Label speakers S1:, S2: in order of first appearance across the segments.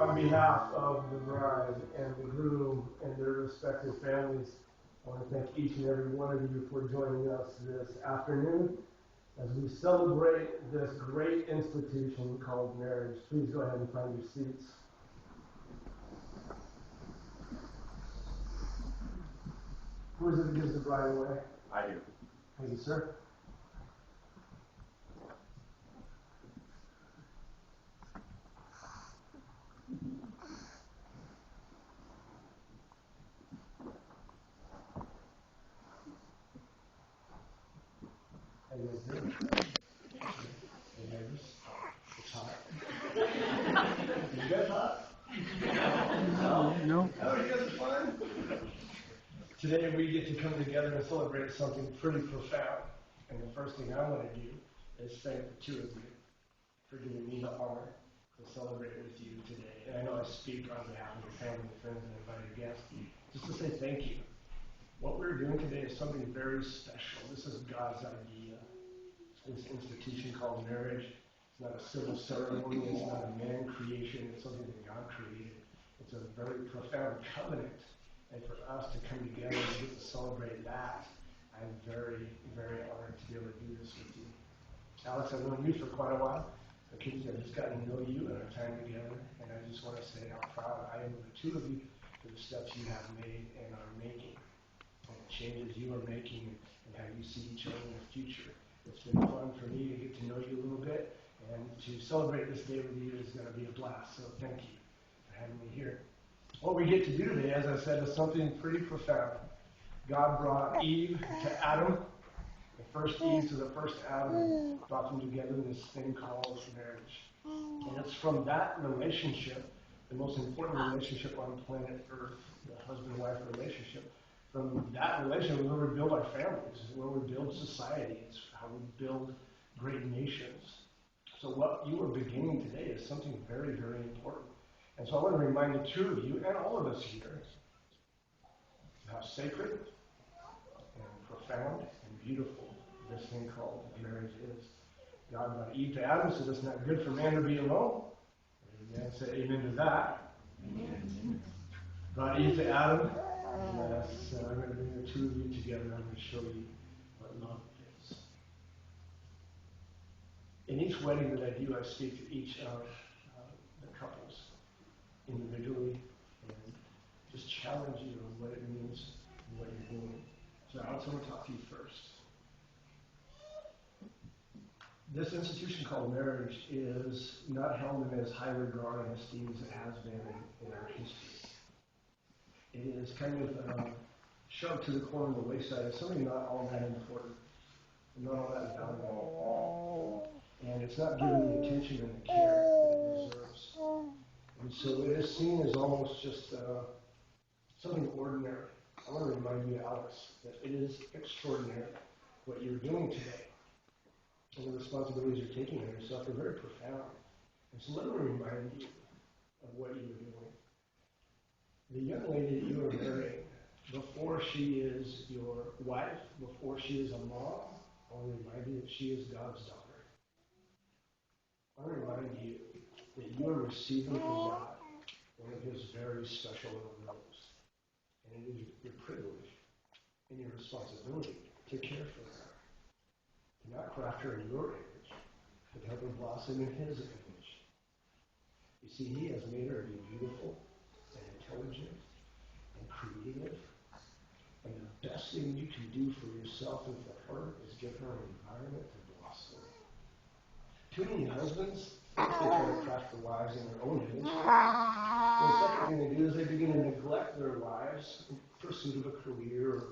S1: On behalf of the bride and the groom and their respective families, I want to thank each and every one of you for joining us this afternoon as we celebrate this great institution called marriage. Please go ahead and find your seats. Who is it that gives the bride away?
S2: I do.
S1: Thank you, sir. How you guys doing? You nervous? It's hot. You guys hot? No. Oh, you guys are fine? Today we get to come together and celebrate something pretty profound. And the first thing I want to do is thank the two of you for giving me the honor to celebrate with you today. And I know I speak on behalf of your family, friends, and invited guests, just to say thank you. What we're doing today is something very special. This is God's idea. This institution called marriage. It's not a civil ceremony. It's not a man creation. It's something that God created. It's a very profound covenant. And for us to come together and get to celebrate that, I'm very, very honored to be able to do this with you. Alex, I've known you for quite a while. MacKenzie, I've just gotten to know you and our time together. And I just want to say how proud I am of the two of you for the steps you have made and are making. And the changes you are making and how you see each other in the future. It's been fun for me to get to know you a little bit, and to celebrate this day with you is going to be a blast. So thank you for having me here. What we get to do today, as I said, is something pretty profound. God brought Eve to Adam, the first Eve to the first Adam, and brought them together in this thing called marriage. And it's from that relationship, the most important relationship on planet Earth, the husband-wife relationship. From that relationship, where we build our families, where we build society. It's how we build great nations. So what you are beginning today is something very, very important. And so I want to remind the two of you, and all of us here, how sacred and profound and beautiful this thing called marriage is. God brought Eve to Adam, said it's not good for man to be alone. Amen. Say amen to that. Amen. Brought Eve to Adam. Yes, I'm going to bring the two of you together. I'm going to show you what love is. In each wedding that I do, I speak to each of the couples individually and just challenge you on what it means and what you're doing. So Alex, I want to talk to you first. This institution called marriage is not held in as high regard and esteem as it has been in our history. It is kind of shoved to the corner of the wayside as something not all that important, not all that valuable. And it's not given the attention and the care that it deserves. And so it is seen as almost just something ordinary. I want to remind you, Alex, that it is extraordinary what you're doing today. And the responsibilities you're taking on yourself are very profound. And so let me remind you of what you are doing. The young lady that you are marrying, before she is your wife, before she is a mom, I want to remind you that she is God's daughter. I want to remind you that you are receiving from God one of his very special little roles. And it is your privilege and your responsibility to care for her. To not craft her in your image, but to help her blossom in his image. You see, he has made her to be beautiful and intelligent and creative. And the best thing you can do for yourself and for her is give her an environment to blossom. Too many husbands, they try to craft their wives in their own image. The second thing they do is they begin to neglect their wives in pursuit of a career or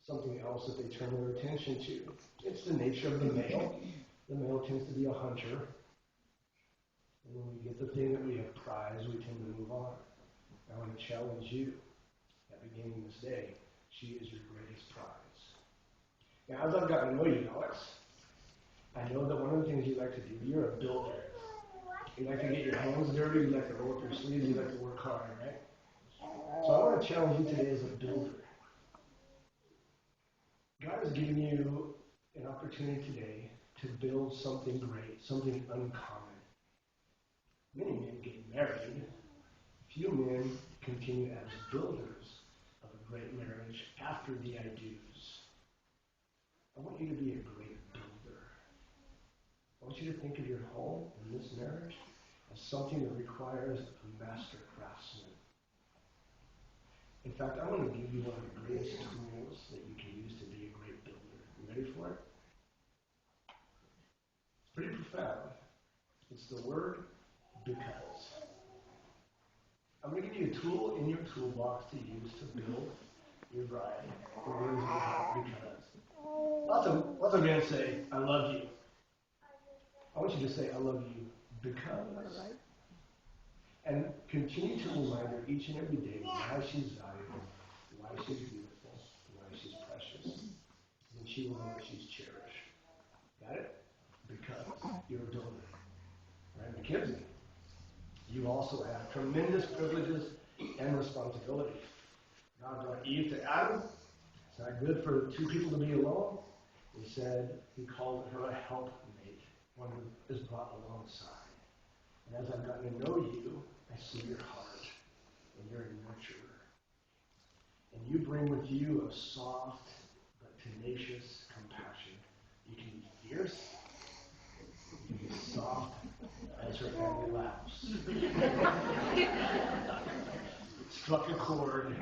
S1: something else that they turn their attention to. It's the nature of the male. The male tends to be a hunter. And when we get the thing that we have prized, we tend to move on. I want to challenge you at beginning this day. She is your greatest prize. Now, as I've gotten to know you, Alex, I know that one of the things you like to do, you're a builder. You like to get your hands dirty, you like to roll up your sleeves, you like to work hard, right? So I want to challenge you today as a builder. God has given you an opportunity today to build something great, something uncommon. Many men get married. Few men continue as builders of a great marriage after the I do's. I want you to be a great builder. I want you to think of your home and this marriage as something that requires a master craftsman. In fact, I want to give you one of the greatest tools that you can use to be a great builder. You ready for it? It's pretty profound. It's the word because. I'm going to give you a tool in your toolbox to use to build your bride. The word is because. Lots of men say, I love you. I want you to say, I love you because. And continue to remind her each and every day why she's valuable, why she's beautiful, why she's precious. And she will know that she's cherished. Got it? Because you're a builder. Right, MacKenzie? You also have tremendous privileges and responsibilities. God brought Eve to Adam. It's not good for two people to be alone. He said he called her a helpmate, one who is brought alongside. And as I've gotten to know you, I see your heart, and you're a nurturer. And you bring with you a soft but tenacious compassion. You can be fierce, you can be soft as her family laughs. Struck a chord.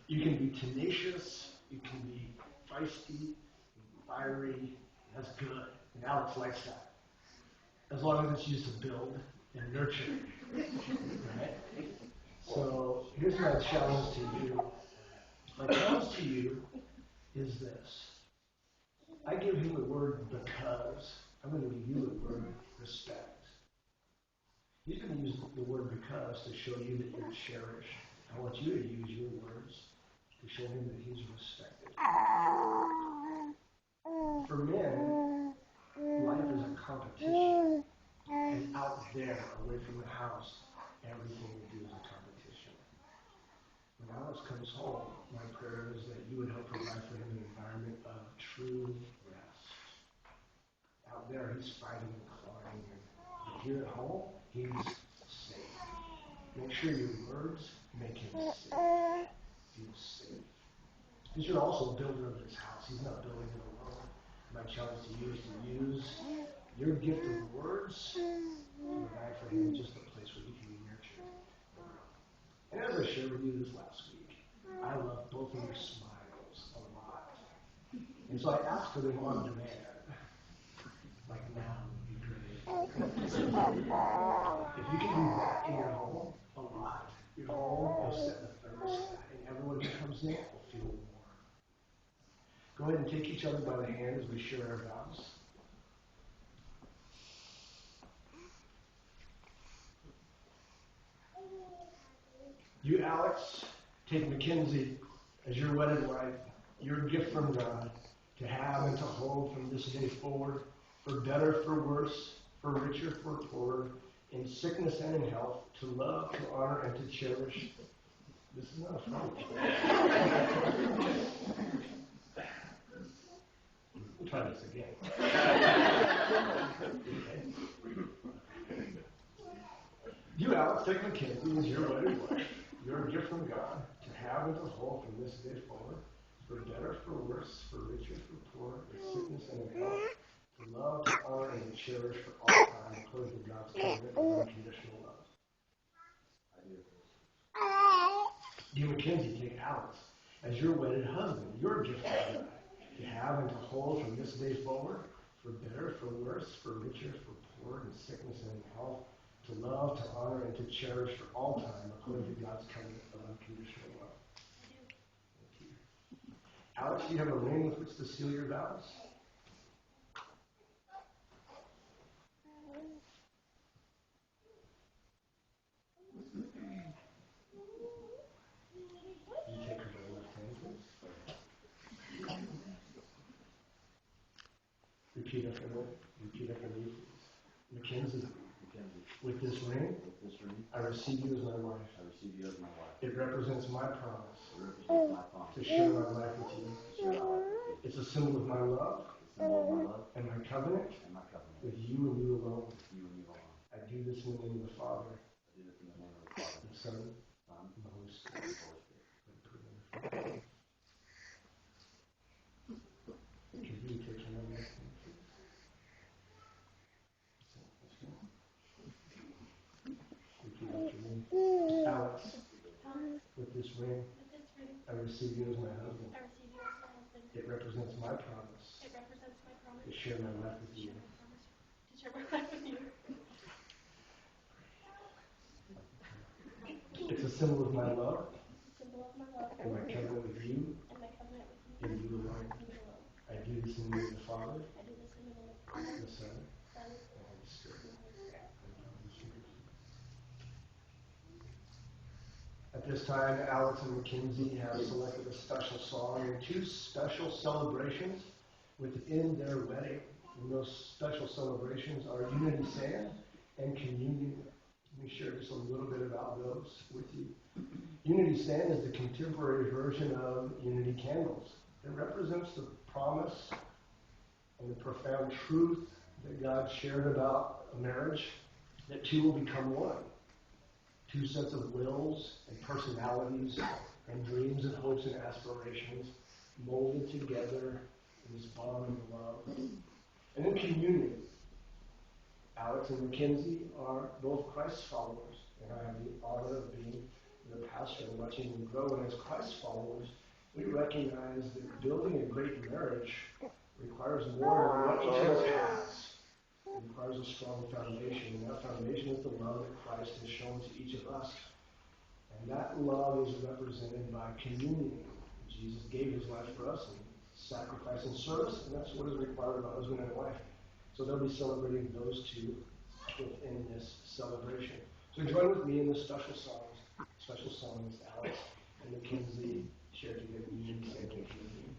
S1: You can be tenacious, you can be feisty, you can be fiery. That's good. And Alex likes that. As long as it's used to build and nurture. Right? So here's my challenge to you. My challenge to you is this. I give him the word because. I'm going to give you the word respect. He's going to use the word because to show you that you're cherished. I want you to use your words to show him that he's respected. For men, life is a competition. And out there, away from the house, everything we do is a competition. When Alex comes home, my prayer is that you would help provide for him an environment of true rest. Out there, he's fighting and clawing. But here at home, he's safe. Make sure your words make him safe. Feel safe. Because you're also a builder of this house. He's not building it alone. My challenge to you is to use your gift of words to provide for him just a place where he can be nurtured. And as I shared with you this last week, I love both of your smiles a lot. And so I asked for them on demand. Like now would be great. If you can do that in your home a lot, your home will set the thermostat, and everyone who comes in will feel warm. Go ahead and take each other by the hand as we share our vows. You, Alex, take MacKenzie as your wedded wife, your gift from God, to have and to hold from this day forward, for better, for worse, for richer, for poorer, in sickness and in health, to love, to honor, and to cherish. This is not a fight. We'll try this again. You, Alex, take MacKenzie as your wedded wife, your gift from God, to have and to hold from this day forward, for better, for worse, for richer, for poorer, in sickness and in health, to love, to honor, and to cherish for all time, according to God's covenant of unconditional love. You, MacKenzie, take Alex as your wedded husband, your gift from God, to have and to hold from this day forward, for better, for worse, for richer, for poorer, in sickness and in health, to love, to honor, and to cherish for all time, according to God's covenant of unconditional love. Thank you. Alex, do you have a ring with which to seal your vows? You take her by the left hand, please. Repeat after me, please. MacKenzie, with this ring, I receive you as my wife. It represents my promise to share my life with you. It's a symbol of my love and my covenant with you and you alone. I do this in the name of the Father, the Son, and the Holy Spirit. Can you take another one, please? Repeat after me. Alex, with this ring, I receive you as my husband. It represents my promise to share my life with you. It's a symbol of my love and my covenant with you and you alone. I do this in the name of the Father, the Son, and the Holy Spirit. At this time, Alex and MacKenzie have selected a special song and 2 special celebrations within their wedding. And those special celebrations are Unity Sand and Communion. Let me share just a little bit about those with you. Unity Sand is the contemporary version of Unity Candles. It represents the promise and the profound truth that God shared about a marriage, that 2 will become one. 2 sets of wills and personalities and dreams and hopes and aspirations molded together in this bond of love. And in communion, Alex and MacKenzie are both Christ followers, and I have the honor of being their pastor and watching them grow. And as Christ followers, we recognize that building a great marriage requires more than what each of us has. It requires a strong foundation, and that foundation is the love that Christ has shown to each of us. And that love is represented by communion. Jesus gave his life for us in sacrifice and service, and that's what is required of a husband and a wife. So they'll be celebrating those 2 within this celebration. So join with me in the special songs Alex and MacKenzie share together in unity and communion.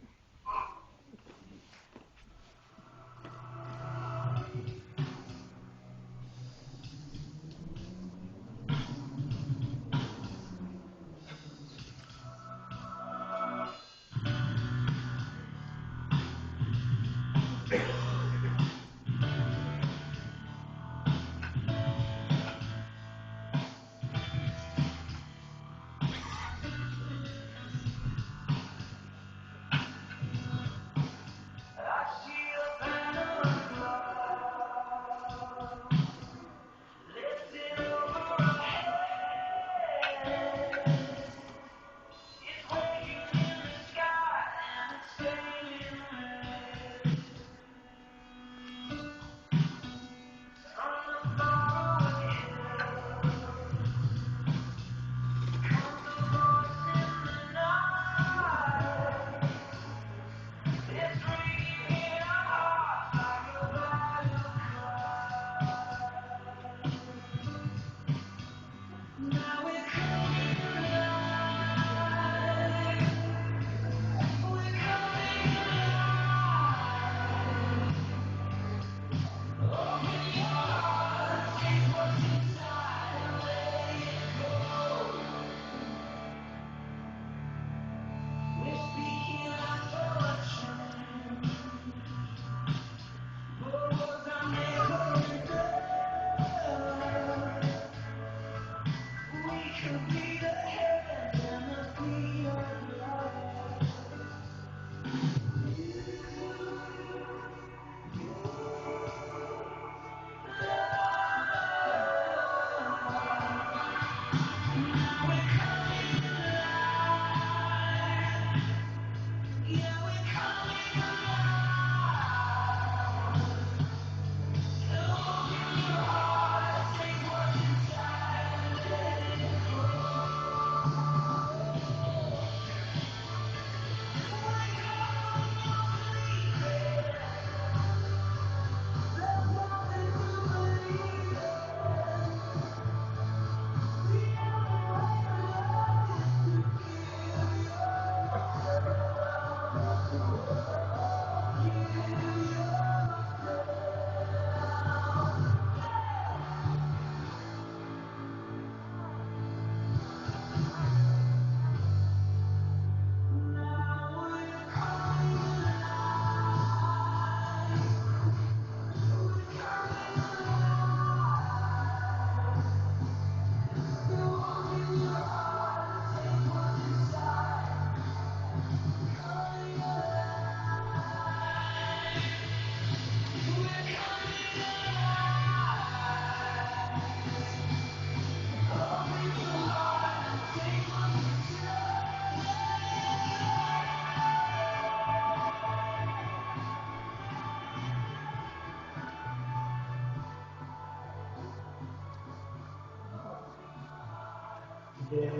S1: Today,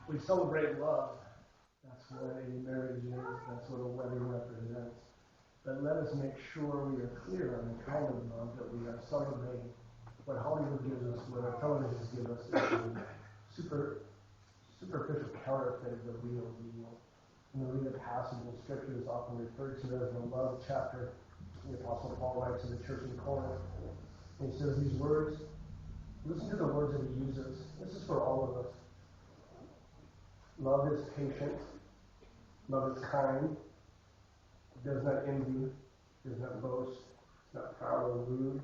S1: we celebrate love. That's what a marriage is. That's what a wedding represents. But let us make sure we are clear on the kind of love that we are celebrating. What Hollywood gives us, what our televisions give us, is a superficial counterfeit of the real deal. When we read a passage in Scripture that's often referred to as the love chapter, the Apostle Paul writes to the church in Corinth, and he says these words. Listen to the words that he uses. This is for all of us. Love is patient. Love is kind. It does not envy. Does not boast. It's not proud or rude.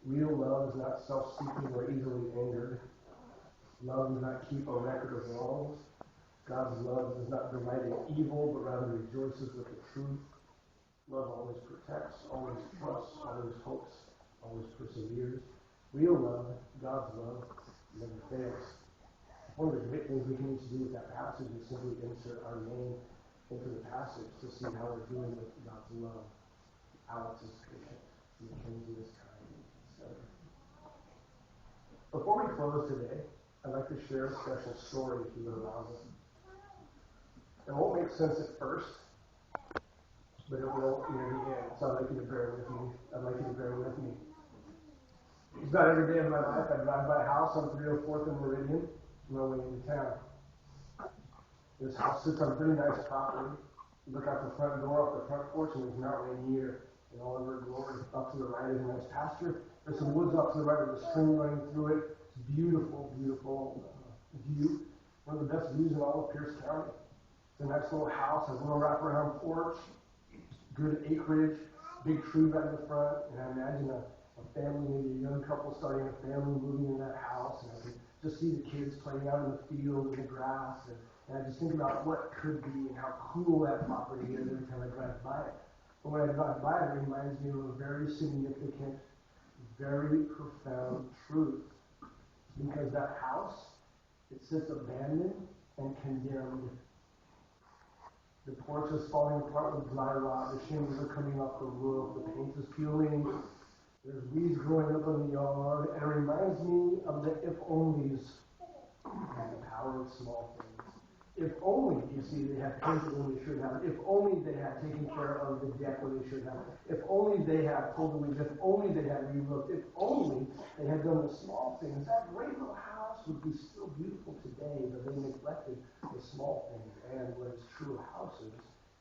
S1: Real love is not self-seeking or easily angered. Love does not keep a record of wrongs. God's love does not delight in evil, but rather rejoices with the truth. Love always protects, always trusts, always hopes, always perseveres. Real love, God's love, never fails. One of the great things we can each do with that passage is simply insert our name into the passage to see how we're doing with God's love. Alex is patient. MacKenzie is kind, etc. Before we close today, I'd like to share a special story if you would allow me. It won't make sense at first, but it will near the end. So I'd like you to bear with me. It's not every day of my life I drive by a house on 304th and Meridian on my way into town. This house sits on pretty nice property. You look out the front door, off the front porch, and there's Mount Rainier in all of her glory. Up to the right is a nice pasture. There's some woods up to the right with a stream running through it. It's a beautiful, beautiful view. One of the best views in all of Pierce County. It's a nice little house, has a little wraparound porch, good acreage, big tree right in the front, and I imagine a family, maybe a young couple starting a family, moving in that house, and I can just see the kids playing out in the field in the grass, and I just think about what could be and how cool that property is every time I drive by it. But when I drive by it, it reminds me of a very significant, very profound truth. Because that house, it sits abandoned and condemned. The porch is falling apart with dry rot, the shingles are coming off the roof, the paint is peeling, there's weeds growing up in the yard, and it reminds me of the if-onlys and the power of small things. If only, you see, they had painted when they should have. If only they had taken care of the deck when they should have. If only they had pulled the weeds. If only they had relooked. If only they had done the small things. That great little house would be still beautiful today, but they neglected the small things. And what is true of houses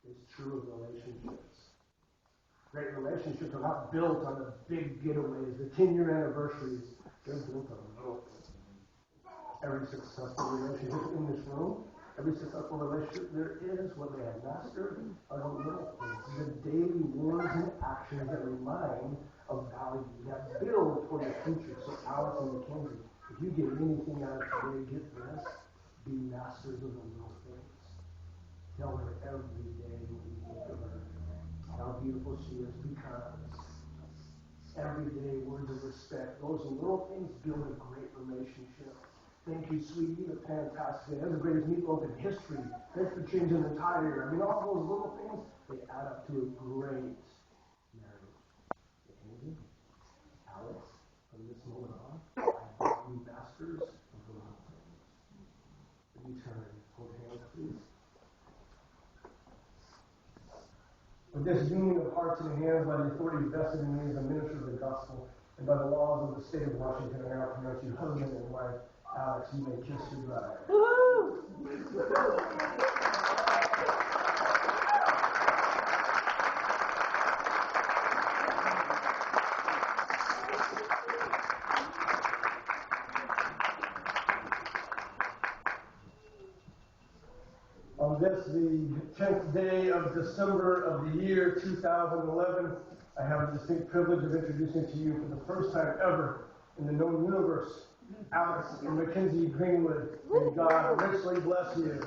S1: is true of relationships. Great relationships are not built on the big getaways, the 10-year anniversaries. They're built on little things. Every successful relationship in this room, every successful relationship there is, what they have mastered, are the little things. The daily words and actions that remind of value, that build toward the future. So Alex and MacKenzie, if you get anything out of today, get this. Be masters of the little things. Tell her every day when you look at her how beautiful she is, because every day words of respect, those little things build a great relationship. Thank you, sweetie. You're fantastic. That's the greatest meatloaf in history. Thanks for changing the tire. I mean, all those little things, they add up to a great marriage. MacKenzie, Alex, from this moment on, I want you masters of the little things. Would you turn and hold hands, please? With this union of hearts and hands by the authority vested in me as a minister of the gospel and by the laws of the state of Washington, I now pronounce you husband and wife. Alex, you may kiss your bride. Woo-hoo! On this, the 10th day of December of the year 2011, I have the distinct privilege of introducing to you for the first time ever in the known universe, Alex and MacKenzie Greenwood. May God richly bless you.